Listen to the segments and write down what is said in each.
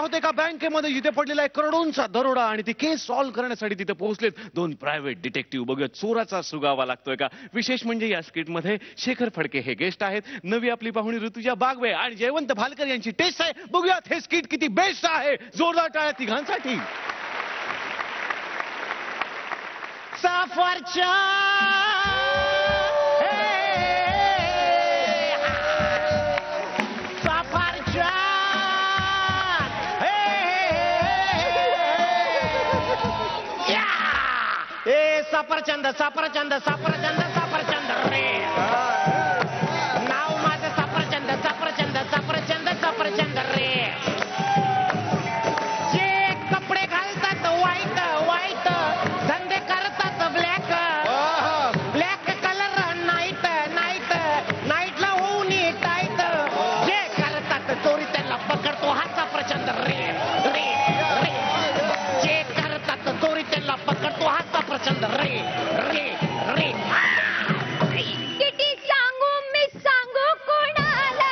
आहोत एका बँकेमध्ये जिथे पडलेला आहे करोडोंचा दरोडा आणि ती केस सॉल्व्ह करण्यासाठी तिथे पोहोचलेत दोन प्रायव्हेट डिटेक्टिव्ह. बघूया चोराचा सुगावा लागतोय का. विशेष म्हणजे या स्किट मध्ये शेखर फडके हे गेस्ट आहेत. नवी आपली पाहुणी ऋतुजा बागवे आणि जयवंत भालकर यांची टेस्ट आहे. बघूयात हे स्किट किती बेस्ट आहे. जोरदार टाळ्या तिघांसाठी. सफरचंद सफरचंद सफरचंद सफरचंद रे नाव माझं सफरचंद सफरचंद सफरचंद सफरचंद रे. जे कपडे घालतात व्हाईट व्हाईट धंदे करतात black black colour night night नाईटला होऊन टाईट. जे करतात चोरी त्यांना पकडतो हा सफरचंद रे रे रे. जे करतात चोरी त्यांना पकडतो हा सफरचंद रे रे रे. किती सांगू मी सांगू कोणाला.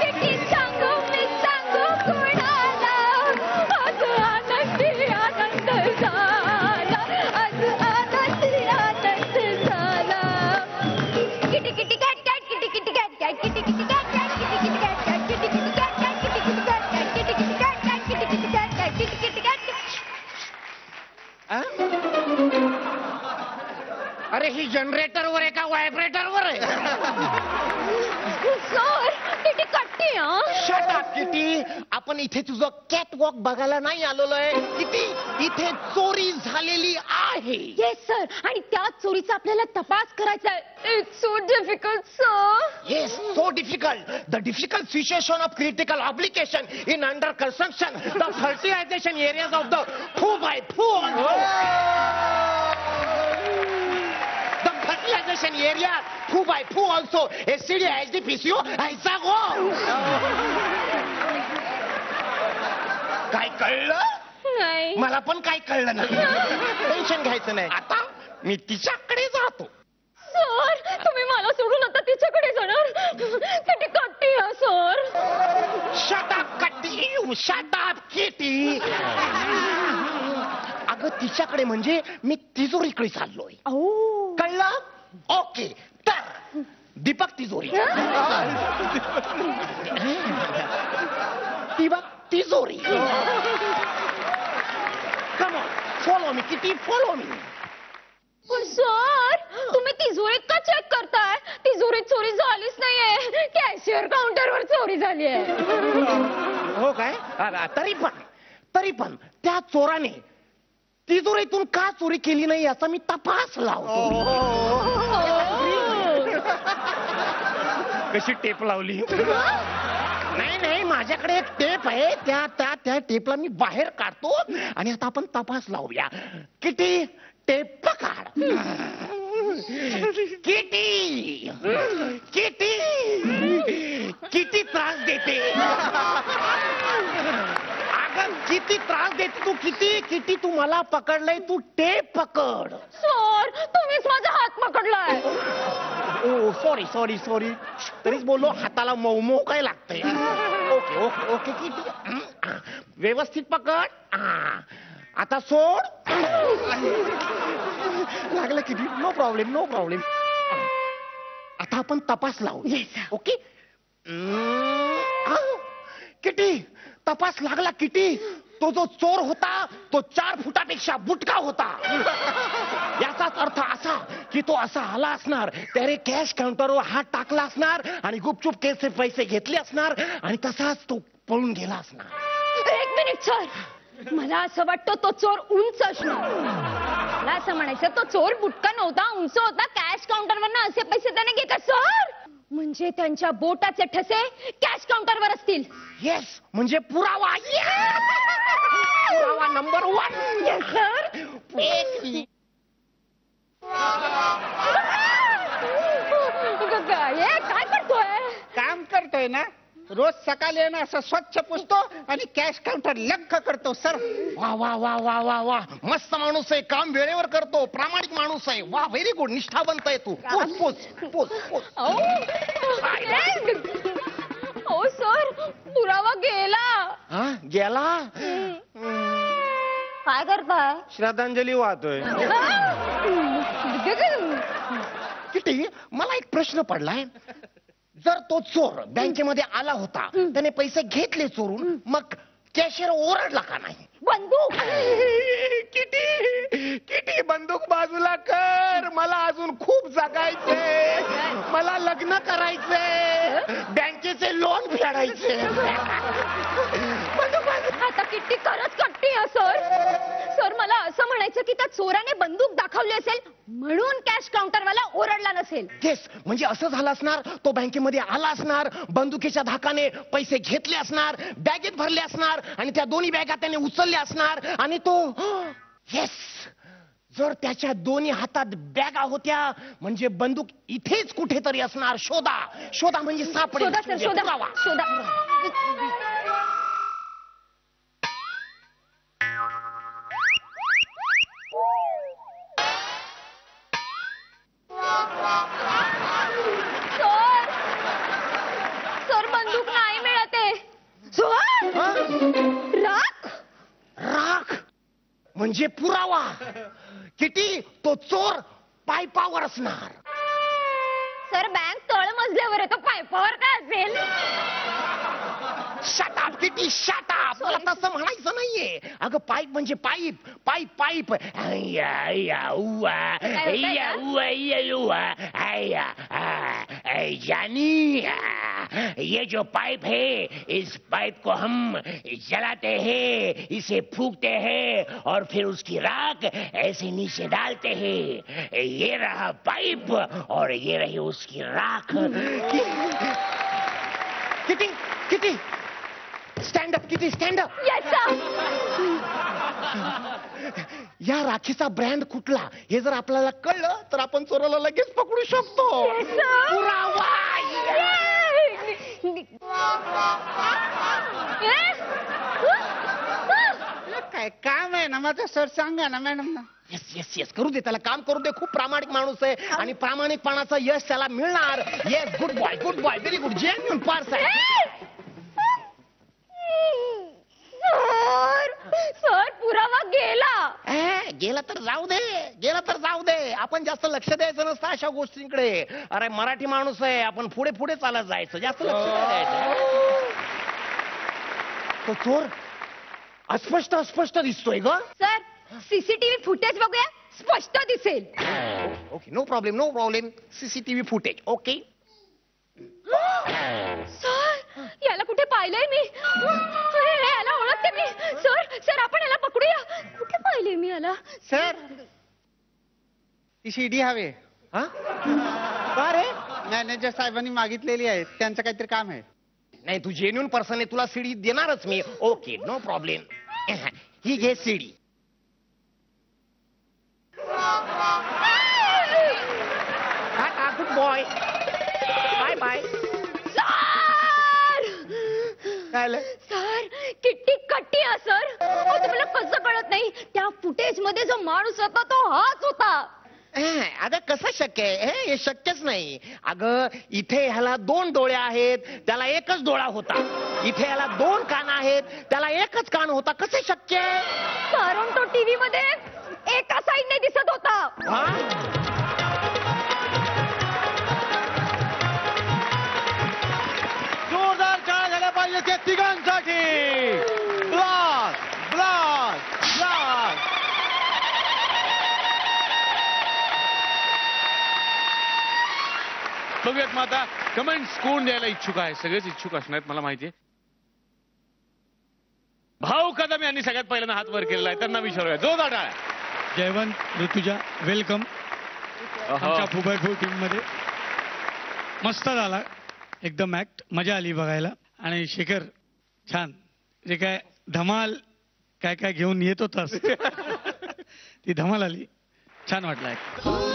किती सांगू मी सांगू कोणाला. आज आनंदी आनंद झाला. आज आनंदी आनंद झाला. Kitty kitty cat cat kitty kitty cat cat kitty kitty cat cat kitty kitty cat cat kitty kitty cat cat kitty kitty cat cat kitty kitty cat cat kitty kitty cat cat kitty kitty cat. अरे ही जनरेटरवर आहे का व्हायब्रेटरवर आहे. Sir किती कट्टी. Shut up kitty. आपण इथे तुझं कॅट वॉक बघायला नाही आलेलो आहे किती. इथे चोरी झालेली आहे. Yes sir. आणि त्या चोरीचा आपल्याला तपास करायचा आहे. It's so difficult sir. Yes so difficult. The difficult situation of critical obligation in under construction the fertilisation areas of the 2x2 fertilization area 2x2 also SCD HD PCO ऐसा गो. काय कळलं नाही. मला पण काय कळलं नाही. टेन्शन घ्यायचं नाही. आता मी तिच्याकडे जातो. सर तुम्ही मला सोडून आता तिच्याकडे जाणार. किती कट्टी आहे सर. शट अप कट्टी. Shut up kitty. अगं तिच्याकडे म्हणजे मी तिजोरीकडे चाललोय. कळलं. ओके तर दीपक तिजोरी. दीपक तिजोरी. Come on follow me kitty follow me. Sir तुम्ही तिजोरीत का चेक करताय. तिजोरीत चोरी झालीच नाहीये. कॅशियर काउंटरवर चोरी झाली आहे. हो काय. तरी पण त्या चोराने तिजोरीतून का चोरी केली नाही याचा मी तपास लावतो. कशी टेप लावली. नाही नाही माझ्याकडे एक टेप आहे. त्या टेपला मी बाहेर काढतो आणि आता आपण तपास लावूया. किती टेप पकाड. किटी किटी किती त्रास देते. किती त्रास देते तू. किती किती तू मला पकडलंय. तू टेप पकड. सर तुम्हीच माझा हात पकडलाय. ओ सॉरी सॉरी सॉरी. तरीच बोललो हाताला मऊ मऊ काय लागतंय. ओके ओके ओके किती व्यवस्थित पकड. आता सोड. लागलं किती. No problem no problem. आता आपण तपास लावू. ओके किटी तपास लागला किटी. तो जो चोर होता तो 4 फुटापेक्षा बुटका होता. याचाच अर्थ असा की तो असा आला असणार त्याने कॅश काउंटरवर हात टाकला असणार आणि गुपचूप केसचे पैसे घेतले असणार आणि तसाच तो पळून गेला असणार. एक मिनिट सर. मला असं वाटतं तो चोर उंच असणार. मला असं म्हणायचं तो चोर बुटका नव्हता उंच होता. कॅश काउंटरवरनं असे पैसे त्याने घेतले. सर म्हणजे त्यांच्या बोटाचे ठसे कॅश काउंटरवर असतील. येस म्हणजे पुरावा. पुरावा नंबर 1. Yes sir. काय करतोय. काम करतोय ना. रोज सकाळी ना असं स्वच्छ पुसतो आणि कॅश काउंटर लख करतो सर. वा वा वा वा वा वा. मस्त माणूस आहे. काम वेळेवर करतो. प्रामाणिक माणूस आहे. वा व्हेरी गुड. निष्ठावंत आहे तू. पोच पोच पोच पोच. ओ सर पुरावा गेला. गेला. काय करताय? श्रद्धांजली वाहतोय. किती मला एक प्रश्न पडलाय. जर तो चोर बँकेमध्ये आला होता, त्याने पैसे घेतले चोरून, मग कॅशियर ओरडला का नाही? बंदूक. किती किती बंदूक बाजूला कर. मला अजून खूप जगायचे. मला लग्न करायचे. बँकेचे लोन फेडायचे. आता किट्टी खरंच कट्टी सर. सर मला असं म्हणायचं की त्या चोराने बंदूक दाखवली असेल म्हणून कॅश काउंटरवाला ओरडला नसेल. येस, म्हणजे असं झालं असणार. तो बँकेमध्ये आला असणार, बंदुकीच्या धाकाने पैसे घेतले असणार, बॅगेत भरले असणार आणि त्या दोन्ही बॅगा त्याने उचलल्या असणार आणि तो येस. जर त्याच्या दोन्ही हातात बॅगा होत्या म्हणजे बंदूक इथेच कुठेतरी असणार. शोधा शोधा म्हणजे सापडेल. शोधा सर, शोधा. पुरावा. शोधा. सर, सर बंदूक नाही मिळते. सर, राख. राख म्हणजे पुरावा. किती तो चोर पायपावर असणार. सर बँक तळ मजल्यावर आहे, तो पायपावर काय असेल? शटाप किती शटाप. मला तसं म्हणायचं नाहीये. अगं पाईप म्हणजे पाईप. Pipe pipe. यानी ये जो पाइप है, इस पाइप को हम जलाते हैं, इसे फूकते हैं और फिर उसकी राख ऐसे नीचे डालते हैं. ये रहा पाइप और ये रही उसकी राख. किती किती स्टँड अप. किती स्टँड अप. Yes sir. या राखीचा ब्रँड कुठला हे जर आपल्याला कळलं तर आपण चोराला लगेच पकडू शकतो. Yes, sir. पुरावा. काय काम आहे ना माझं सर, सांगा ना मॅडम ना. येस येस येस, करू दे त्याला, काम करू दे. खूप प्रामाणिक माणूस आहे आणि प्रामाणिकपणाचं यश त्याला मिळणार. Yes, good boy good boy, very good. Genuine पार्स आहे. सर पुरावा गेला. गेला तर जाऊ दे. गेला तर जाऊ दे. आपण जास्त लक्ष द्यायचं नसतं अशा गोष्टींकडे. अरे मराठी माणूस आहे, आपण पुढे पुढे चालत जायचं, जास्त लक्ष नाही द्यायचं. तो चोर अस्पष्ट अस्पष्ट दिसतोय ग. सर सीसीटीव्ही फुटेज बघूया, स्पष्ट दिसेल. Okay, no problem no problem. CCTV footage. Okay. Sir याला कुठे पाहिलंय मी. याला ओळखते मी. सर सर आपण याला पकडूया. कुठे पाहिलंय मी याला. सर ती शिडी हवे. हा का रे. मॅनेजर साहेबांनी मागितलेली आहे, त्यांचं काहीतरी काम आहे. नाही, तू जेन्युइन पर्सन आहे, तुला सीडी देणारच मी. Okay, no problem. ही घे CD. Tata, good boy. Bye bye. Sir sir किट्टी कट्टी आहे सर. तुम्हाला कसं कळत नाही, त्या फुटेज मध्ये जो माणूस होता तो हाच होता. अगं कसं शक्य आहे. हे शक्यच नाही. अगं इथे ह्याला 2 डोळे आहेत, त्याला एकच डोळा होता. इथे ह्याला 2 कान आहेत, त्याला एकच कान होता. कसं शक्य आहे. कारण तो टीव्ही मध्ये एका साईडने दिसत होता. जोरदार टाळ्या झाल्या पाहिजे त्या तिघांसाठी. BLAS BLAS BLAS. बघूयात मग आता कमेंट्स कोण द्यायला इच्छुक आहे. सगळेच इच्छुक असणार आहेत मला माहितीये. भाऊ कदम यांनी सगळ्यात पहिल्यांदा हात वर केलेला आहे, त्यांना विचारूया. जोरदार टाळ्या. जयवंत ऋतुजा वेलकम आमच्या फुबैफू टीम मध्ये. मस्त झाला एकदम ऍक्ट, मजा आली बघायला. आणि शेखर छान, जे काय धमाल काय काय घेऊन येत होतास ती धमाल आली. छान वाटलं ऍक्ट.